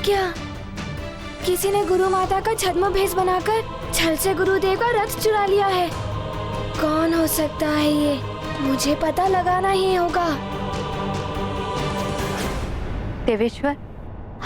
क्या? किसी ने गुरु माता का छद्म भेष बनाकर छल से गुरुदेव का रथ चुरा लिया है। कौन हो सकता है ये? मुझे पता लगाना ही होगा। देवेश्वर,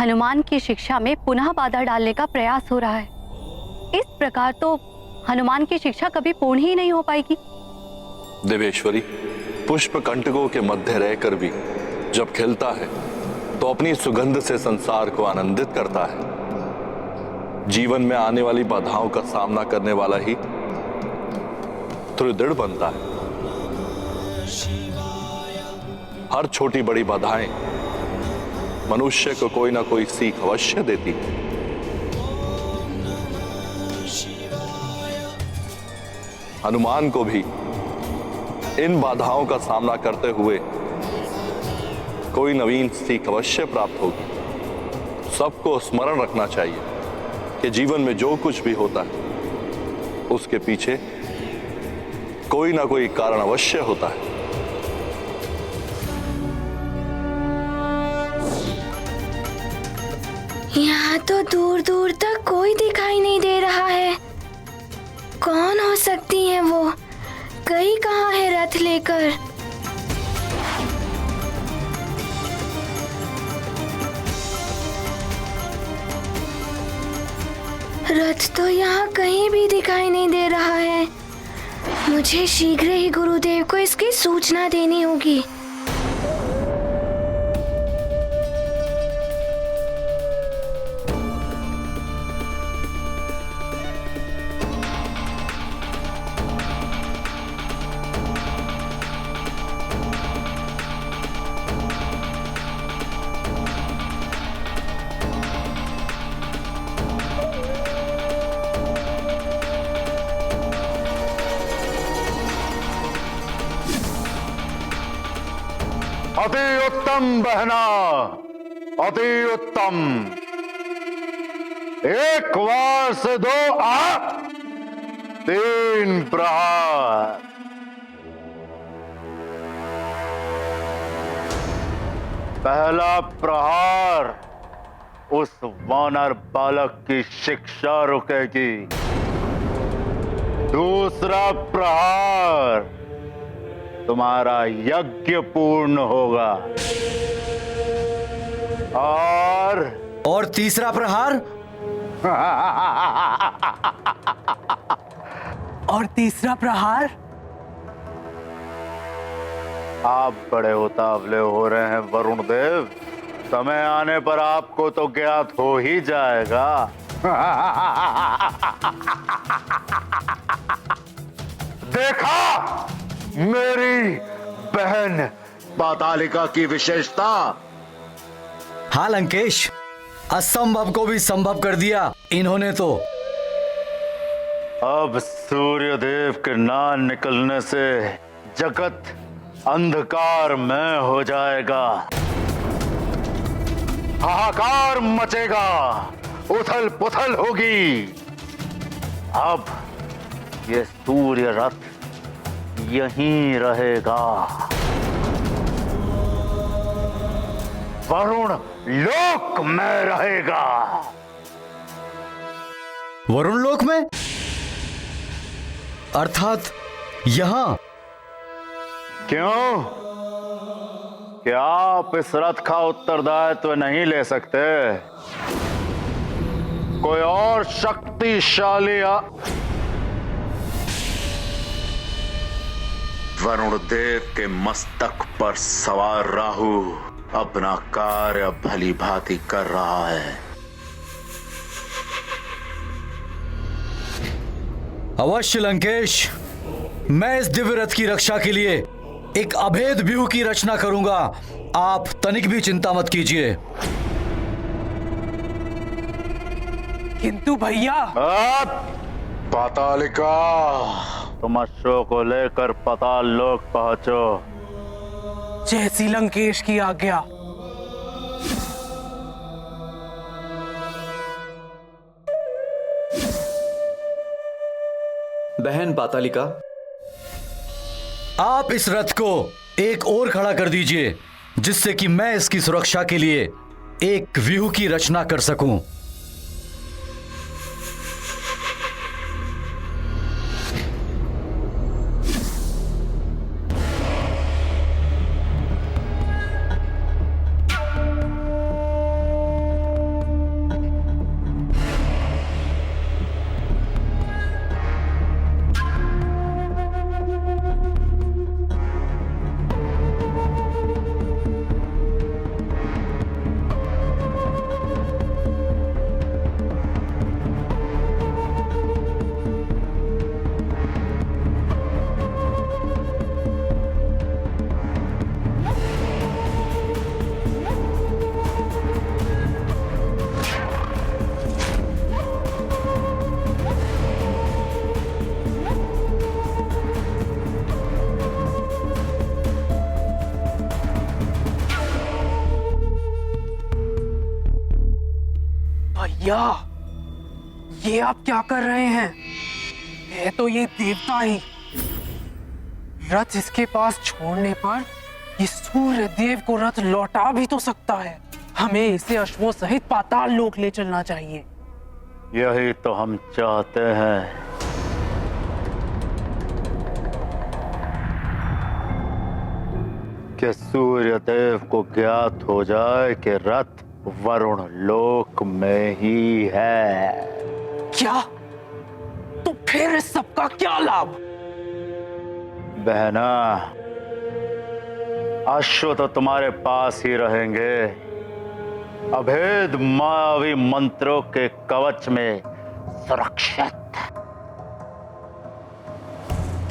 हनुमान की शिक्षा में पुनः बाधा डालने का प्रयास हो रहा है। इस प्रकार तो हनुमान की शिक्षा कभी पूर्ण ही नहीं हो पाएगी। देवेश्वरी, पुष्प कंटकों के मध्य रहकर भी जब खिलता है तो अपनी सुगंध से संसार को आनंदित करता है। जीवन में आने वाली बाधाओं का सामना करने वाला ही दृढ़ बनता है। हर छोटी बड़ी बाधाएं मनुष्य को कोई ना कोई सीख अवश्य देती है। हनुमान को भी इन बाधाओं का सामना करते हुए कोई नवीन सीख अवश्य प्राप्त होगी। सबको स्मरण रखना चाहिए कि जीवन में जो कुछ भी होता है उसके पीछे कोई ना कोई कारण अवश्य होता है। यहाँ तो दूर दूर तक कोई दिखाई नहीं दे रहा है। कौन हो सकती है वो? गई कहाँ है रथ लेकर? रथ तो यहाँ कहीं भी दिखाई नहीं दे रहा है। मुझे शीघ्र ही गुरुदेव को इसकी सूचना देनी होगी। अति उत्तम बहना, अति उत्तम। एक वार से 2 3 प्रहार। पहला प्रहार उस वानर बालक की शिक्षा रुकेगी। दूसरा प्रहार तुम्हारा यज्ञ पूर्ण होगा। और तीसरा प्रहार? और तीसरा प्रहार? आप बड़े उतावले हो रहे हैं वरुण देव। समय आने पर आपको तो ज्ञात हो ही जाएगा। देखा मेरी बहन पातालिका की विशेषता? हाँ लंकेश, असंभव को भी संभव कर दिया इन्होंने तो। अब सूर्यदेव के ना निकलने से जगत अंधकारमय हो जाएगा। हाहाकार मचेगा, उथल पुथल होगी। अब ये सूर्य रथ यहीं रहेगा। वरुण लोक में रहेगा। वरुण लोक में? अर्थात यहां? क्यों? क्या आप इस रथ का उत्तरदायित्व नहीं ले सकते? कोई और शक्तिशाली वरुण देव के मस्तक पर सवार राहु अपना कार्य भली भांति कर रहा है। अवश्य लंकेश, मैं इस दिव्य रथ की रक्षा के लिए एक अभेद व्यूह की रचना करूंगा। आप तनिक भी चिंता मत कीजिए। किंतु भैया, पातालिका, तुम अश्व को लेकर पाताल लोक पहुंचो। जैसी लंकेश की आज्ञा। बहन पातालिका, आप इस रथ को एक और खड़ा कर दीजिए, जिससे कि मैं इसकी सुरक्षा के लिए एक व्यूह की रचना कर सकूं। भैया, ये आप क्या कर रहे हैं? है तो ये देवता ही। रथ इसके पास छोड़ने पर ये सूर्य देव को रथ लौटा भी तो सकता है। हमें इसे अश्वों सहित पाताल लोक ले चलना चाहिए। यही तो हम चाहते हैं। कि सूर्य देव को ज्ञात हो जाए कि रथ वरुण लोक में ही है। क्या? तो फिर इस सबका क्या लाभ? बहना, अश्व तो तुम्हारे पास ही रहेंगे, अभेद मायावी मंत्रों के कवच में सुरक्षित।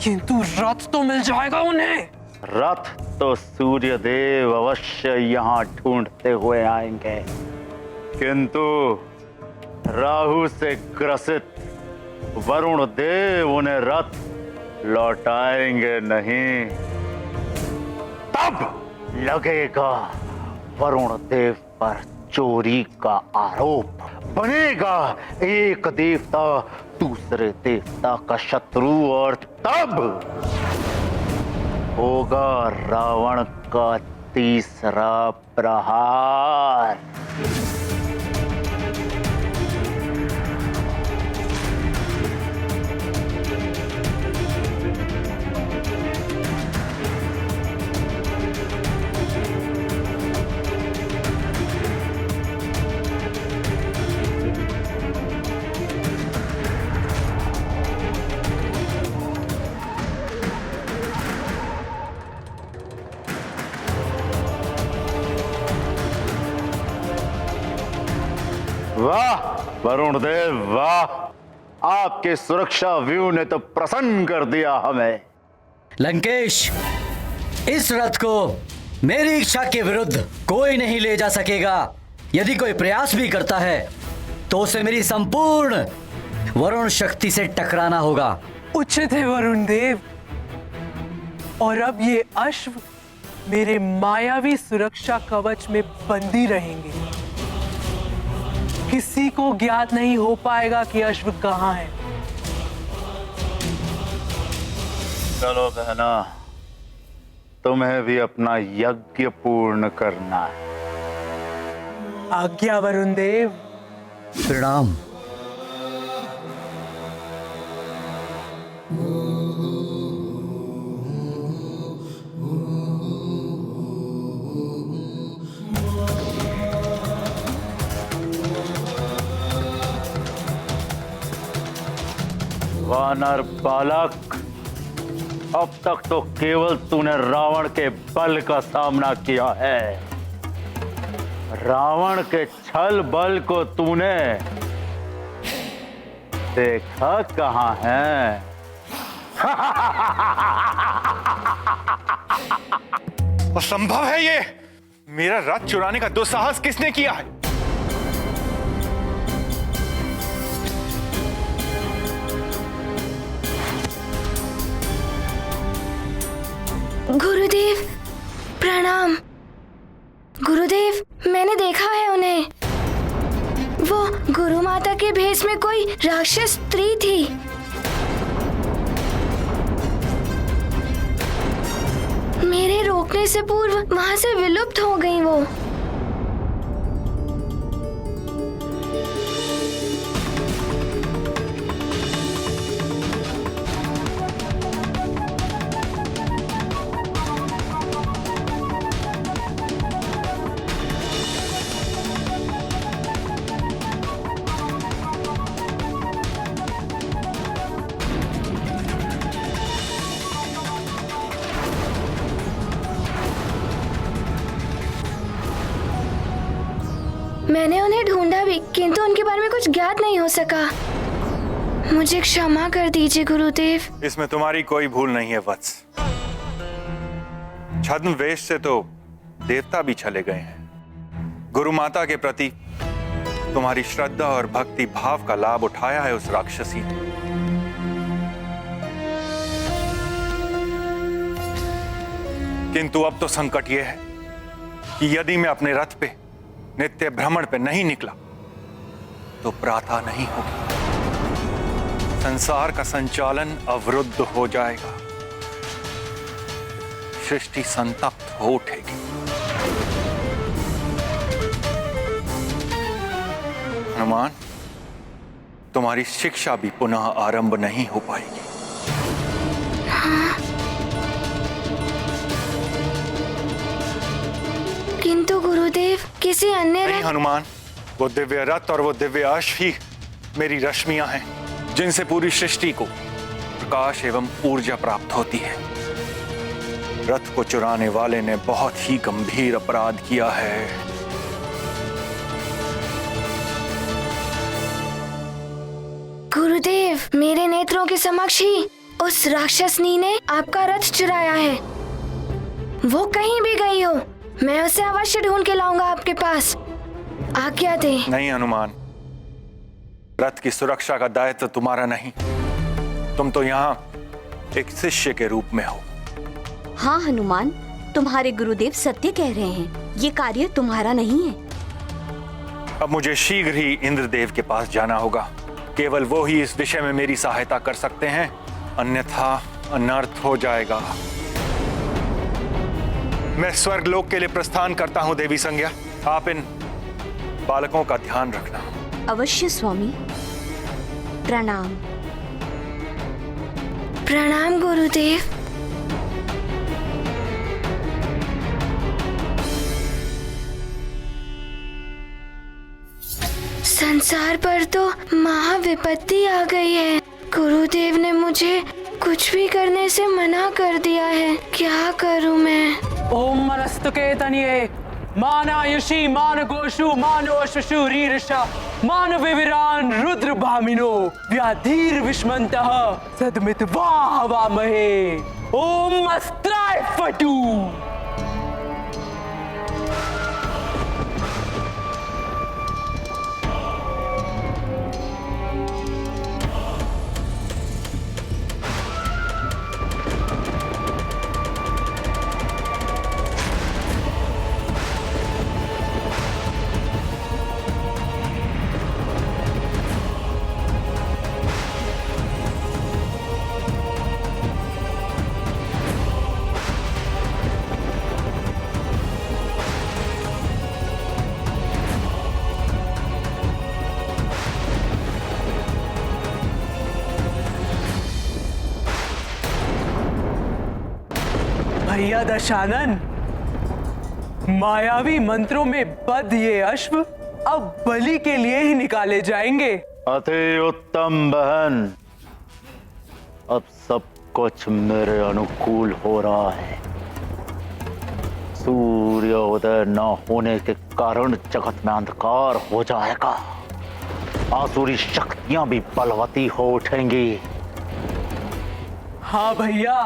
किंतु रथ तो मिल जाएगा उन्हें। रथ तो सूर्य देव अवश्य यहाँ ढूंढते हुए आएंगे, किंतु राहु से ग्रसित वरुण देव उन्हें रथ लौटाएंगे नहीं। तब लगेगा वरुण देव पर चोरी का आरोप, बनेगा एक देवता दूसरे देवता का शत्रु, और तब होगा रावण का तीसरा प्रहार। वाह वरुण देव, वाह! आपके सुरक्षा व्यू ने तो प्रसन्न कर दिया हमें। लंकेश, इस रथ को मेरी इच्छा के विरुद्ध कोई नहीं ले जा सकेगा। यदि कोई प्रयास भी करता है तो उसे मेरी संपूर्ण वरुण शक्ति से टकराना होगा। उचित है वरुण देव। और अब ये अश्व मेरे मायावी सुरक्षा कवच में बंदी रहेंगे। किसी को ज्ञात नहीं हो पाएगा कि अश्व कहाँ है। चलो बहना, तुम्हें भी अपना यज्ञ पूर्ण करना है। आज्ञा वरुण देव। प्रणाम। वानर बालक, अब तक तो केवल तूने रावण के बल का सामना किया है। रावण के छल बल को तूने देखा कहाँ है? असंभव है ये। मेरा रथ चुराने का दुस्साहस किसने किया है? गुरुदेव प्रणाम। गुरुदेव, मैंने देखा है उन्हें। वो गुरु माता के भेष में कोई राक्षस स्त्री थी। मेरे रोकने से पूर्व वहां से विलुप्त हो गई वो। मैंने उन्हें ढूंढा भी, किंतु उनके बारे में कुछ ज्ञात नहीं हो सका। मुझे क्षमा कर दीजिए गुरुदेव। इसमें तुम्हारी कोई भूल नहीं है वत्स। छद्म वेश से तो देवता भी चले गए हैं। गुरु माता के प्रति तुम्हारी श्रद्धा और भक्ति भाव का लाभ उठाया है उस राक्षसी ने। किंतु अब तो संकट यह है कि यदि मैं अपने रथ पे नित्य भ्रमण पे नहीं निकला तो प्रातः नहीं होगी। संसार का संचालन अवरुद्ध हो जाएगा, सृष्टि संतप्त हो उठेगी। हनुमान, तुम्हारी शिक्षा भी पुनः आरंभ नहीं हो पाएगी। किंतु गुरुदेव, किसी अन्य नहीं हनुमान, वो दिव्य रथ और वो दिव्य अश्व ही मेरी रश्मियां हैं, जिनसे पूरी सृष्टि को प्रकाश एवं ऊर्जा प्राप्त होती है। रथ को चुराने वाले ने बहुत ही गंभीर अपराध किया है। गुरुदेव, मेरे नेत्रों के समक्ष ही उस राक्षसनी ने आपका रथ चुराया है। वो कहीं भी गई हो, मैं उसे अवश्य ढूंढ के लाऊंगा आपके पास। आज्ञा दे। नहीं हनुमान, रथ की सुरक्षा का दायित्व तुम्हारा नहीं। तुम तो यहाँ एक शिष्य के रूप में हो। हाँ हनुमान, तुम्हारे गुरुदेव सत्य कह रहे हैं, ये कार्य तुम्हारा नहीं है। अब मुझे शीघ्र ही इंद्रदेव के पास जाना होगा। केवल वो ही इस विषय में मेरी सहायता कर सकते हैं, अन्यथा अनर्थ हो जाएगा। मैं स्वर्गलोक के लिए प्रस्थान करता हूँ देवी संज्ञा। आप इन बालकों का ध्यान रखना। अवश्य स्वामी। प्रणाम। प्रणाम गुरुदेव। संसार पर तो महाविपत्ति आ गई है। गुरुदेव ने मुझे कुछ भी करने से मना कर दिया है। क्या करूं मैं? ओम मनस्तुके तनिये मानायुषी मान गोषु मानोश्वशु रीरषा मान विविरान रुद्र भामिनो व्याधीर विष्मन्तः सदमित्वा हवामहे। ओम अस्त्राय फटू। भैया दशानन, मायावी मंत्रों में बद्ध ये अश्व अब बलि के लिए ही निकाले जाएंगे। अति उत्तम बहन, अब सब कुछ मेरे अनुकूल हो रहा है। सूर्योदय न होने के कारण जगत में अंधकार हो जाएगा। आसुरी शक्तियां भी बलवती हो उठेंगी। हाँ भैया,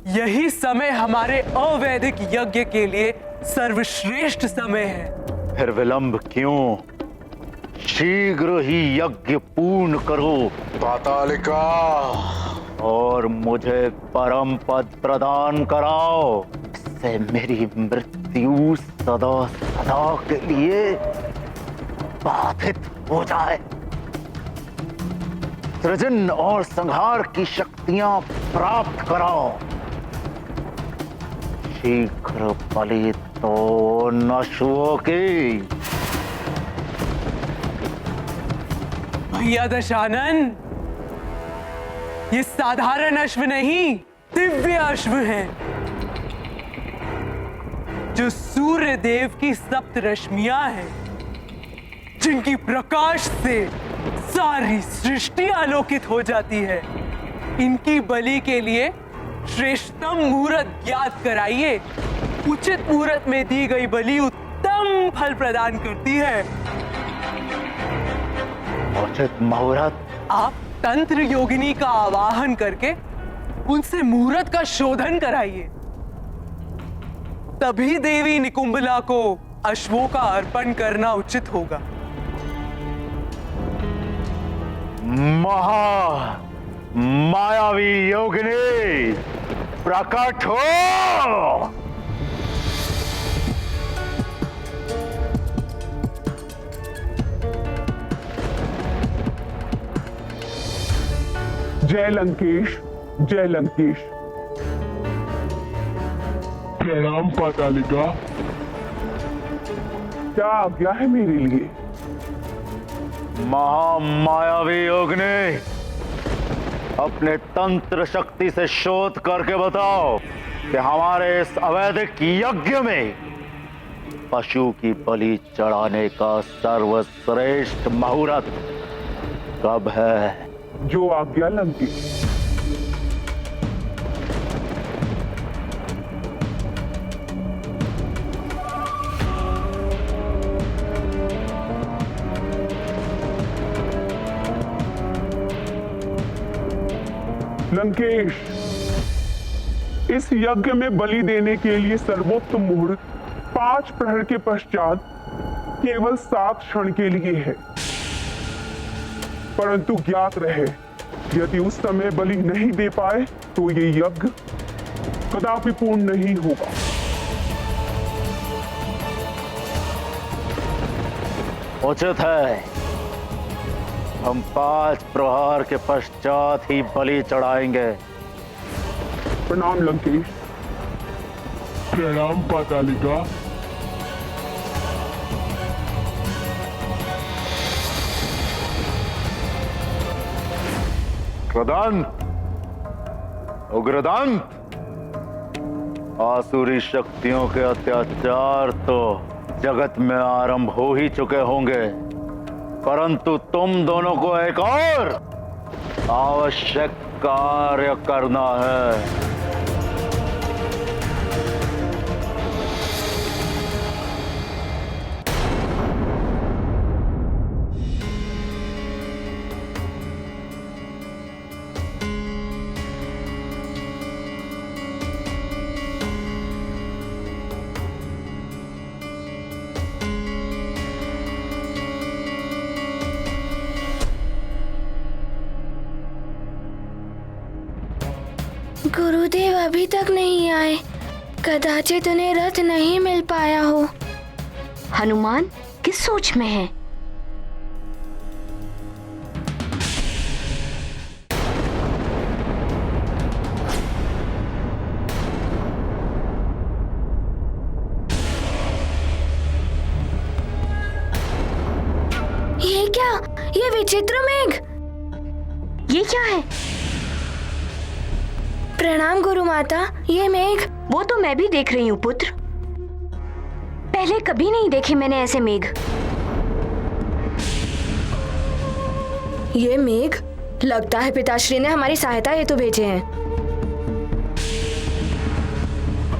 यही समय हमारे अवैदिक यज्ञ के लिए सर्वश्रेष्ठ समय है। फिर विलंब क्यों? शीघ्र ही यज्ञ पूर्ण करो पातालिका, और मुझे परम पद प्रदान कराओ। इससे मेरी मृत्यु सदा सदा के लिए बाधित हो जाए। सृजन और संहार की शक्तियां प्राप्त कराओ। शीघ्र बलि तो नशुओं की। भैया दशानन, ये साधारण अश्व नहीं, दिव्य अश्व हैं, जो सूर्य देव की सप्त रश्मियां हैं, जिनकी प्रकाश से सारी सृष्टि आलोकित हो जाती है। इनकी बलि के लिए श्रेष्ठतम मुहूर्त ज्ञात कराइए। उचित मुहूर्त में दी गई बलि उत्तम फल प्रदान करती है। उचित मुहूर्त। आप तंत्र योगिनी का आवाहन करके उनसे मुहूर्त का शोधन कराइए, तभी देवी निकुंभला को अश्वों का अर्पण करना उचित होगा। मायावी योगिनी प्रकट हो। जय लंकेश, जय लंकेश। प्रणाम पातालिका, क्या आज्ञा है मेरे लिए? महामायावी योगिनी, अपने तंत्र शक्ति से शोध करके बताओ कि हमारे इस अवैधिक यज्ञ में पशु की बलि चढ़ाने का सर्वश्रेष्ठ मुहूर्त कब है? जो आज्ञा लंकेश। लंकेश, इस यज्ञ में बलि देने के लिए सर्वोत्तम मुहूर्त 5 प्रहर के पश्चात केवल 7 क्षण के लिए है। परंतु ज्ञात रहे, यदि उस समय बलि नहीं दे पाए तो ये यज्ञ कदापि पूर्ण नहीं होगा। उचित है, हम 5 प्रहार के पश्चात ही बलि चढ़ाएंगे। प्रणाम लंकेश। प्रणाम पातालिका। उग्रदंत, उग्रदंत, आसुरी शक्तियों के अत्याचार तो जगत में आरंभ हो ही चुके होंगे, परंतु तुम दोनों को एक और आवश्यक कार्य करना है। गुरुदेव अभी तक नहीं आए, कदाचित उन्हें रथ नहीं मिल पाया हो। हनुमान किस सोच में है? ये क्या? ये विचित्र मेघ! ये क्या है? प्रणाम गुरु माता, ये मेघ। वो तो मैं भी देख रही हूँ पुत्र, पहले कभी नहीं देखे मैंने ऐसे मेघ। ये मेघ लगता है पिताश्री ने हमारी सहायता हेतु भेजे हैं।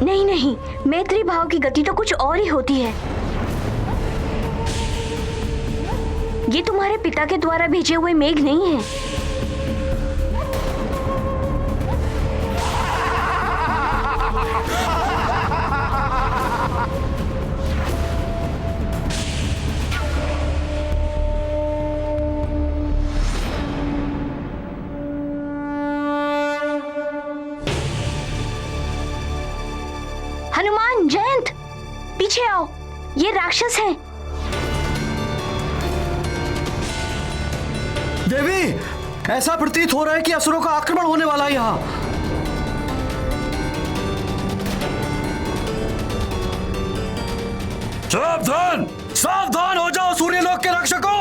नहीं नहीं, मैत्री भाव की गति तो कुछ और ही होती है। ये तुम्हारे पिता के द्वारा भेजे हुए मेघ नहीं है। हनुमान, जयंत, पीछे आओ, ये राक्षस हैं। देवी, ऐसा प्रतीत हो रहा है कि असुरों का आक्रमण होने वाला है यहाँ। सावधान, सावधान हो जाओ सूर्यलोक के रक्षकों!